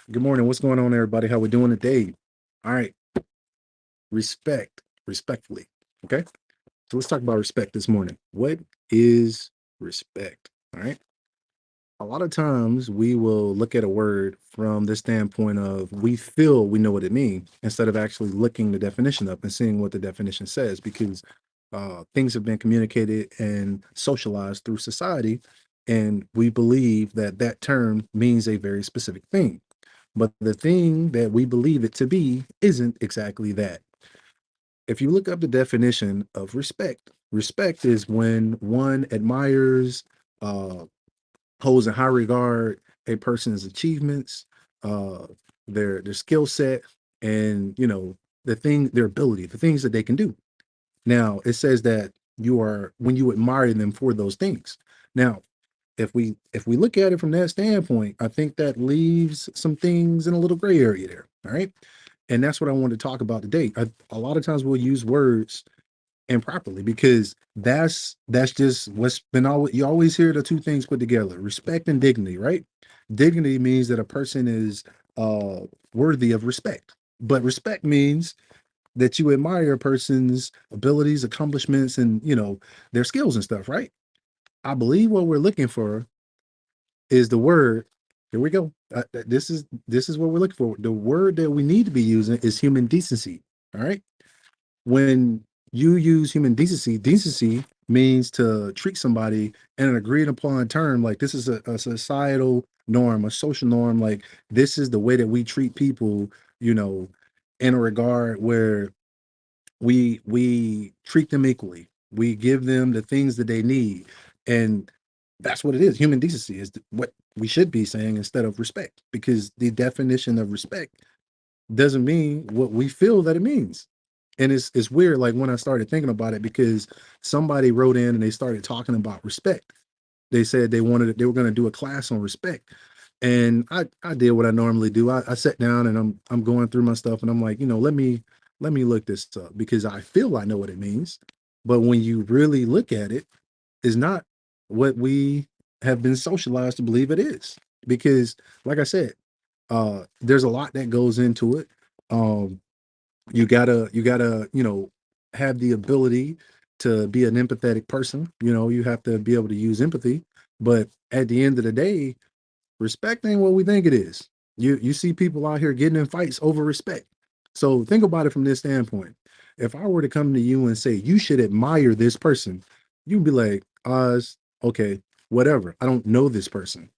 Good morning. What's going on, everybody? How we doing today? All right. Respectfully. Okay. So let's talk about respect this morning. What is respect? All right. A lot of times we will look at a word from the standpoint of we feel we know what it means instead of actually looking the definition up and seeing what the definition says because things have been communicated and socialized through society. And we believe that that term means a very specific thing. But the thing that we believe it to be isn't exactly that. If you look up the definition of respect, respect is when one admires, uh, holds in high regard a person's achievements, uh, their skill set, and their ability, the things that they can do. Now it says that you are when you admire them for those things. Now, if we look at it from that standpoint, I think that leaves some things in a little gray area there. All right. And that's what I want to talk about today. A lot of times we'll use words improperly because that's just what's been always you always hear the two things put together, respect and dignity, right? Dignity means that a person is uh worthy of respect. But respect means that you admire a person's abilities, accomplishments, and their skills and stuff, right? I believe what we're looking for is the word. Here we go. This is what we're looking for. The word that we need to be using is human decency. All right. When you use human decency, decency means to treat somebody in an agreed upon term. Like this is a societal norm, a social norm. Like this is the way that we treat people. You know, in a regard where we treat them equally. We give them the things that they need, and that's what it is. Human decency is what we should be saying instead of respect, because the definition of respect doesn't mean what we feel that it means. And it's weird, like when I started thinking about it, because somebody wrote in and they started talking about respect. They said they were going to do a class on respect. And I did what I normally do. I sat down and I'm going through my stuff and I'm like, let me look this up because I feel I know what it means. But when you really look at it, it's not what we have been socialized to believe it is. Because like I said, there's a lot that goes into it. Um, you gotta have the ability to be an empathetic person. You have to be able to use empathy. But at the end of the day, respect ain't what we think it is. You see people out here getting in fights over respect. So think about it from this standpoint. If I were to come to you and say you should admire this person, you'd be like, okay, whatever. I don't know this person.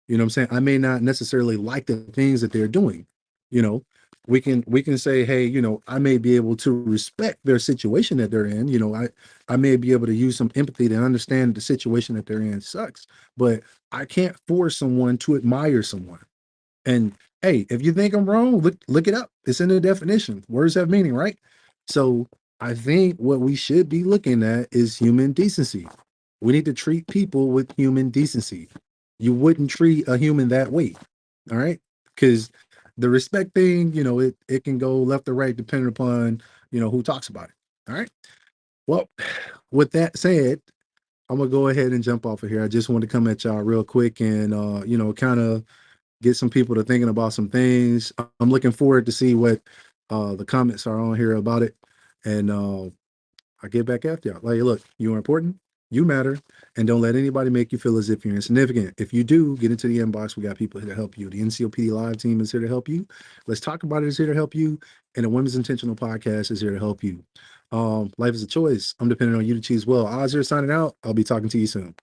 You know what I'm saying? I may not necessarily like the things that they're doing. You know, we can say, hey, I may be able to respect their situation that they're in. I may be able to use some empathy to understand the situation that they're in sucks, but I can't force someone to admire someone. And hey, if you think I'm wrong, look it up. It's in the definition. Words have meaning, right? So I think what we should be looking at is human decency. We need to treat people with human decency. You wouldn't treat a human that way. All right. Because the respect thing, it can go left or right depending upon, who talks about it. All right. Well, with that said, I'm gonna go ahead and jump off of here. I just want to come at y'all real quick and kind of get some people to thinking about some things. I'm looking forward to see what the comments are on here about it. And I'll get back after y'all. Like, look, you are important, you matter, and don't let anybody make you feel as if you're insignificant. If you do, get into the inbox. We got people here to help you. The NCOPD Live team is here to help you. Let's Talk About It is here to help you. And the Women's Intentional Podcast is here to help you. Life is a choice. I'm depending on you to choose well. Oz here signing out. I'll be talking to you soon.